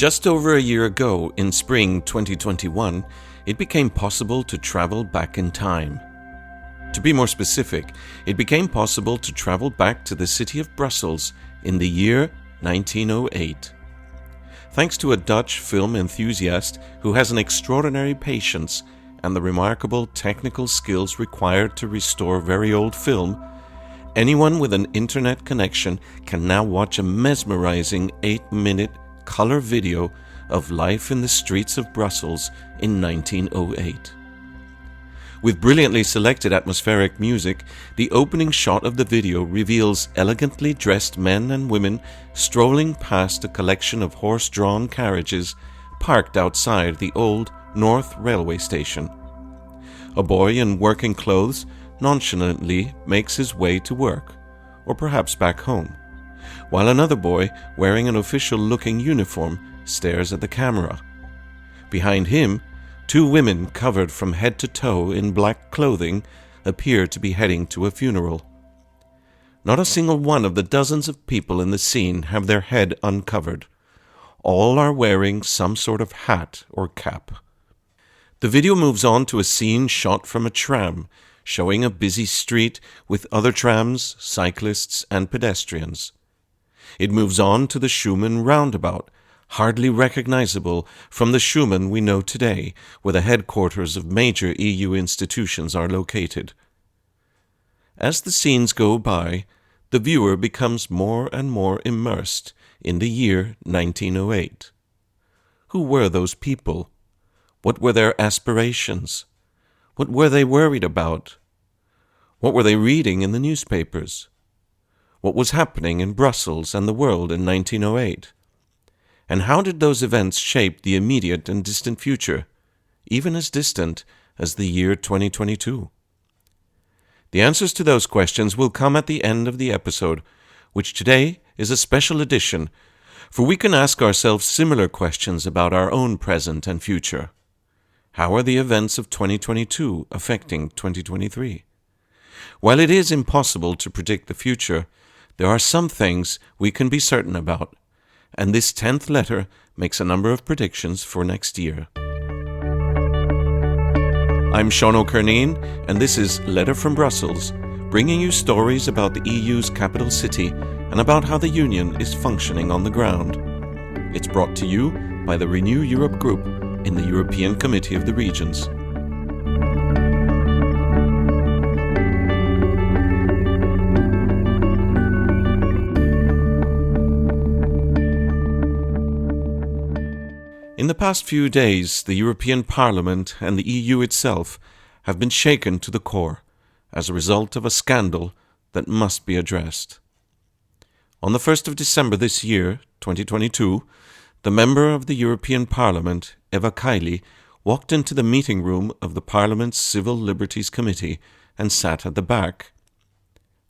Just over a year ago, in spring 2021, it became possible to travel back in time. To be more specific, it became possible to travel back to the city of Brussels in the year 1908. Thanks to a Dutch film enthusiast who has an extraordinary patience and the remarkable technical skills required to restore very old film, anyone with an internet connection can now watch a mesmerizing 8-minute color video of life in the streets of Brussels in 1908. With brilliantly selected atmospheric music, the opening shot of the video reveals elegantly dressed men and women strolling past a collection of horse-drawn carriages parked outside the old North Railway Station. A boy in working clothes nonchalantly makes his way to work, or perhaps back home, while another boy wearing an official-looking uniform stares at the camera. Behind him, two women covered from head to toe in black clothing appear to be heading to a funeral. Not a single one of the dozens of people in the scene have their head uncovered. All are wearing some sort of hat or cap. The video moves on to a scene shot from a tram, showing a busy street with other trams, cyclists, and pedestrians. It moves on to the Schuman roundabout, hardly recognizable from the Schuman we know today, where the headquarters of major EU institutions are located. As the scenes go by, the viewer becomes more and more immersed in the year 1908. Who were those people? What were their aspirations? What were they worried about? What were they reading in the newspapers? What was happening in Brussels and the world in 1908? And how did those events shape the immediate and distant future, even as distant as the year 2022? The answers to those questions will come at the end of the episode, which today is a special edition, for we can ask ourselves similar questions about our own present and future. How are the events of 2022 affecting 2023? While it is impossible to predict the future, there are some things we can be certain about, and this 10th letter makes a number of predictions for next year. I'm Sean O'Kerneen, and this is Letter from Brussels, bringing you stories about the EU's capital city and about how the Union is functioning on the ground. It's brought to you by the Renew Europe Group in the European Committee of the Regions. In the past few days, the European Parliament and the EU itself have been shaken to the core as a result of a scandal that must be addressed. On the 1st of December this year, 2022, the member of the European Parliament, Eva Kaili, walked into the meeting room of the Parliament's Civil Liberties Committee and sat at the back.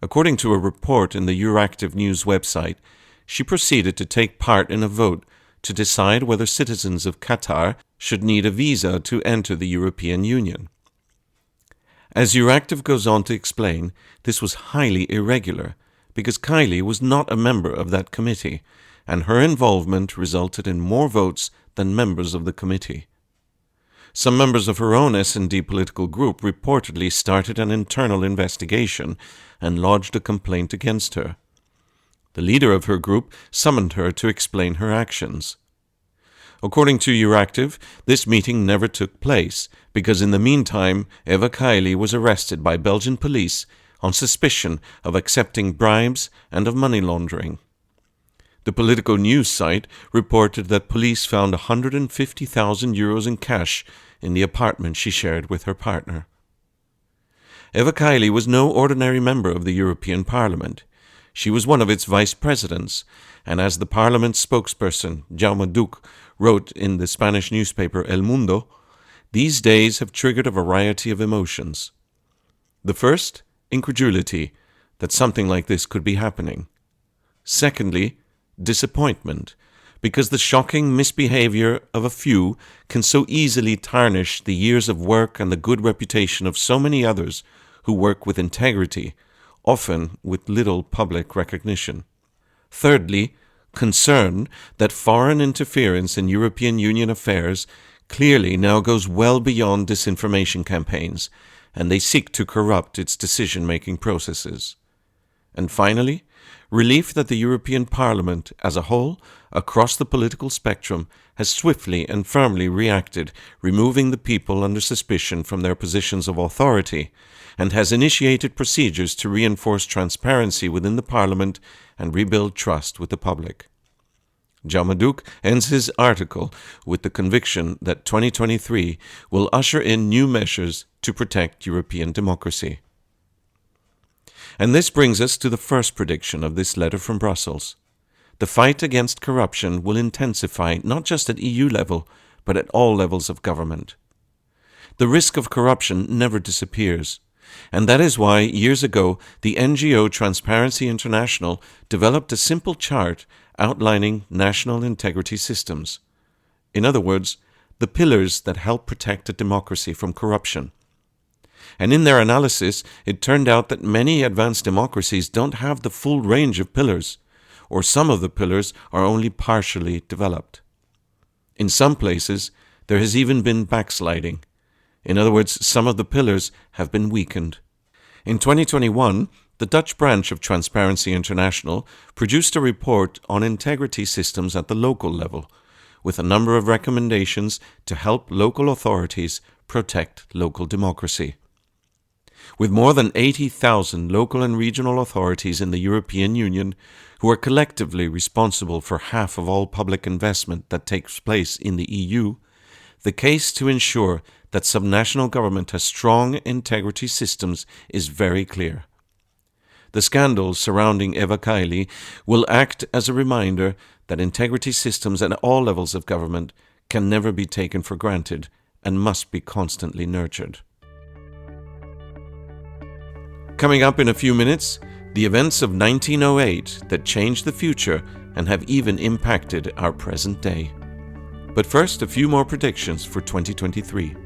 According to a report in the Euractiv News website, she proceeded to take part in a vote to decide whether citizens of Qatar should need a visa to enter the European Union. As Euractiv goes on to explain, this was highly irregular, because Kaili was not a member of that committee, and her involvement resulted in more votes than members of the committee. Some members of her own S&D political group reportedly started an internal investigation and lodged a complaint against her. The leader of her group summoned her to explain her actions. According to Euractiv, this meeting never took place because in the meantime Eva Kaili was arrested by Belgian police on suspicion of accepting bribes and of money laundering. The political news site reported that police found 150,000 euros in cash in the apartment she shared with her partner. Eva Kaili was no ordinary member of the European Parliament. She was one of its vice presidents, and as the Parliament's spokesperson, Jaume Duch, wrote in the Spanish newspaper El Mundo, these days have triggered a variety of emotions. The first, incredulity that something like this could be happening. Secondly, disappointment, because the shocking misbehavior of a few can so easily tarnish the years of work and the good reputation of so many others who work with integrity, often with little public recognition. Thirdly, concern that foreign interference in European Union affairs clearly now goes well beyond disinformation campaigns, and they seek to corrupt its decision-making processes. And finally, relief that the European Parliament as a whole, across the political spectrum, has swiftly and firmly reacted, removing the people under suspicion from their positions of authority, and has initiated procedures to reinforce transparency within the Parliament and rebuild trust with the public. Jaume Duch ends his article with the conviction that 2023 will usher in new measures to protect European democracy. And this brings us to the first prediction of this letter from Brussels. The fight against corruption will intensify not just at EU level, but at all levels of government. The risk of corruption never disappears, and that is why years ago the NGO Transparency International developed a simple chart outlining national integrity systems. In other words, the pillars that help protect a democracy from corruption. And in their analysis, it turned out that many advanced democracies don't have the full range of pillars, or some of the pillars are only partially developed. In some places, there has even been backsliding. In other words, some of the pillars have been weakened. In 2021, the Dutch branch of Transparency International produced a report on integrity systems at the local level, with a number of recommendations to help local authorities protect local democracy. With more than 80,000 local and regional authorities in the European Union, who are collectively responsible for half of all public investment that takes place in the EU, the case to ensure that subnational government has strong integrity systems is very clear. The scandals surrounding Eva Kaili will act as a reminder that integrity systems at all levels of government can never be taken for granted and must be constantly nurtured. Coming up in a few minutes, the events of 1908 that changed the future and have even impacted our present day. But first, a few more predictions for 2023.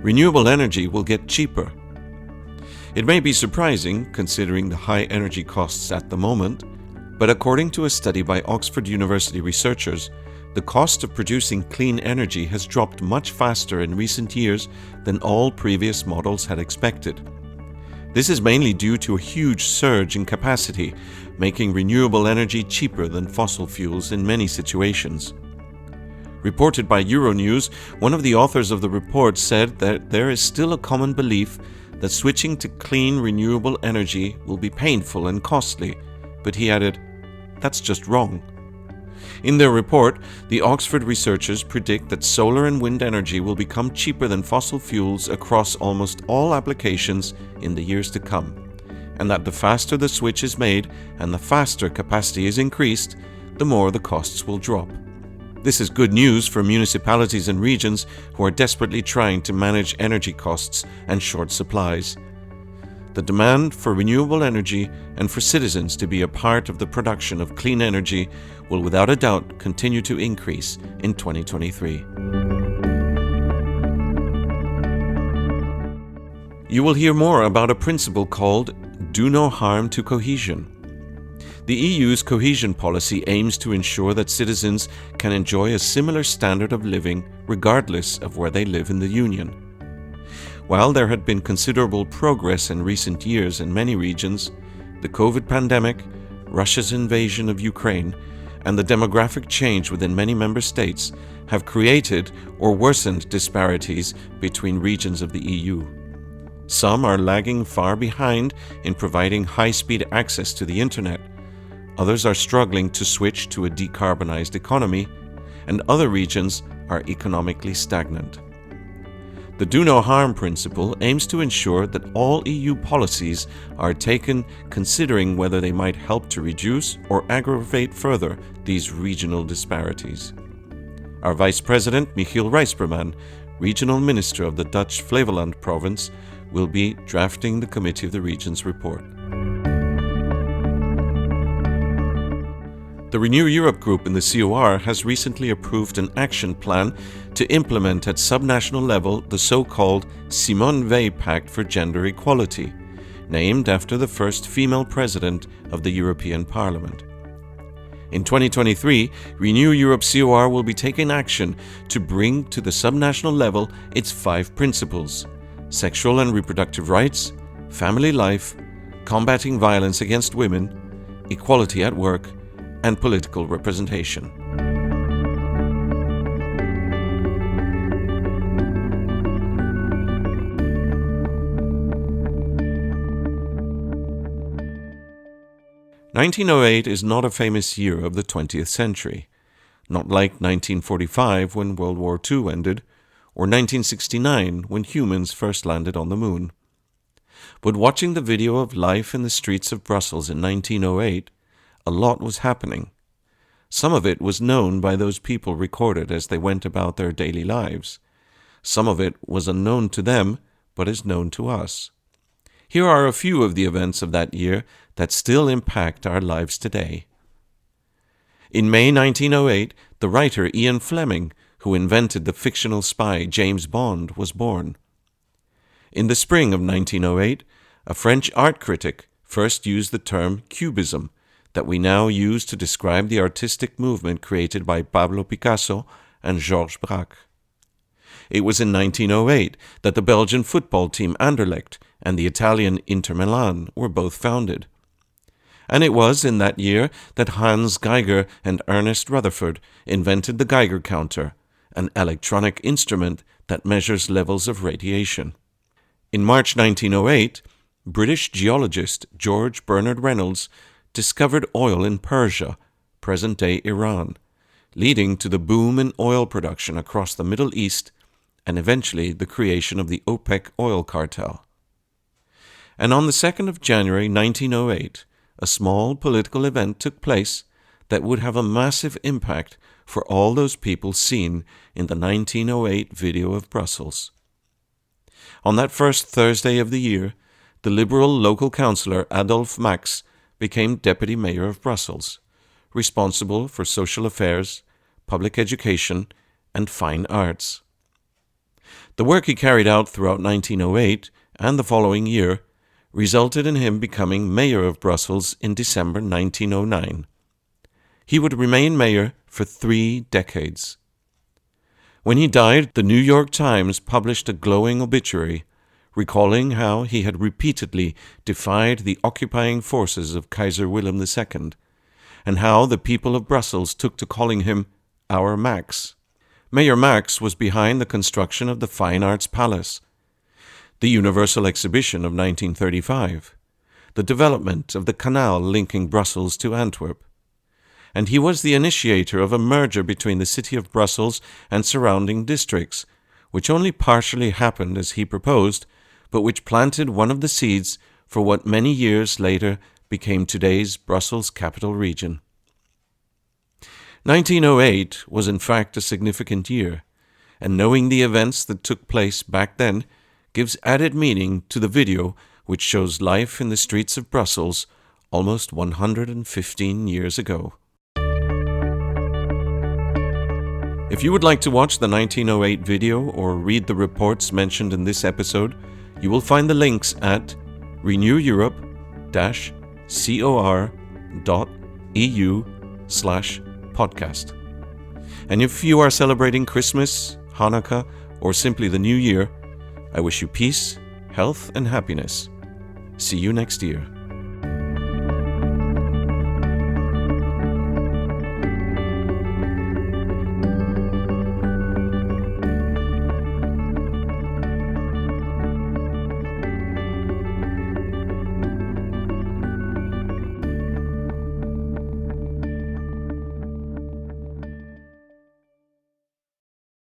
Renewable energy will get cheaper. It may be surprising, considering the high energy costs at the moment, but according to a study by Oxford University researchers, the cost of producing clean energy has dropped much faster in recent years than all previous models had expected. This is mainly due to a huge surge in capacity, making renewable energy cheaper than fossil fuels in many situations. Reported by Euronews, one of the authors of the report said that there is still a common belief that switching to clean, renewable energy will be painful and costly, but he added, "That's just wrong." In their report, the Oxford researchers predict that solar and wind energy will become cheaper than fossil fuels across almost all applications in the years to come, and that the faster the switch is made and the faster capacity is increased, the more the costs will drop. This is good news for municipalities and regions who are desperately trying to manage energy costs and short supplies. The demand for renewable energy and for citizens to be a part of the production of clean energy will without a doubt continue to increase in 2023. You will hear more about a principle called "Do No Harm to Cohesion." The EU's cohesion policy aims to ensure that citizens can enjoy a similar standard of living regardless of where they live in the Union. While there had been considerable progress in recent years in many regions, the COVID pandemic, Russia's invasion of Ukraine, and the demographic change within many member states have created or worsened disparities between regions of the EU. Some are lagging far behind in providing high-speed access to the internet. Others are struggling to switch to a decarbonized economy, and other regions are economically stagnant. The Do No Harm principle aims to ensure that all EU policies are taken considering whether they might help to reduce or aggravate further these regional disparities. Our Vice President, Michiel Rijsberman, Regional Minister of the Dutch Flevoland province, will be drafting the Committee of the Regions report. The Renew Europe group in the COR has recently approved an action plan to implement at subnational level the so-called Simone Veil Pact for Gender Equality, named after the first female president of the European Parliament. In 2023, Renew Europe COR will be taking action to bring to the subnational level its 5 principles: sexual and reproductive rights, family life, combating violence against women, equality at work, and political representation. (1908) is not a famous year of the 20th century, not like 1945 when World War II ended, or 1969 when humans first landed on the moon. But watching the video of life in the streets of Brussels in 1908, a lot was happening. Some of it was known by those people recorded as they went about their daily lives. Some of it was unknown to them, but is known to us. Here are a few of the events of that year that still impact our lives today. In May 1908, the writer Ian Fleming, who invented the fictional spy James Bond, was born. In the spring of 1908, a French art critic first used the term Cubism that we now use to describe the artistic movement created by Pablo Picasso and Georges Braque. It was in 1908 that the Belgian football team Anderlecht and the Italian Inter Milan were both founded. And it was in that year that Hans Geiger and Ernest Rutherford invented the Geiger counter, an electronic instrument that measures levels of radiation. In March 1908, British geologist George Bernard Reynolds discovered oil in Persia, present-day Iran, leading to the boom in oil production across the Middle East and eventually the creation of the OPEC oil cartel. And on the 2nd of January 1908, a small political event took place that would have a massive impact for all those people seen in the 1908 video of Brussels. On that first Thursday of the year, the Liberal local councillor Adolphe Max became deputy mayor of Brussels, responsible for social affairs, public education, and fine arts. The work he carried out throughout 1908 and the following year resulted in him becoming mayor of Brussels in December 1909. He would remain mayor for 3 decades. When he died, the New York Times published a glowing obituary, recalling how he had repeatedly defied the occupying forces of Kaiser Wilhelm II, and how the people of Brussels took to calling him our Max. Mayor Max was behind the construction of the Fine Arts Palace, the Universal Exhibition of 1935, the development of the canal linking Brussels to Antwerp, and he was the initiator of a merger between the city of Brussels and surrounding districts, which only partially happened as he proposed, but which planted one of the seeds for what many years later became today's Brussels Capital Region. 1908 was in fact a significant year, and knowing the events that took place back then gives added meaning to the video which shows life in the streets of Brussels almost 115 years ago. If you would like to watch the 1908 video or read the reports mentioned in this episode, you will find the links at reneweurope-cor.eu/podcast. And if you are celebrating Christmas, Hanukkah, or simply the New Year, I wish you peace, health, and happiness. See you next year.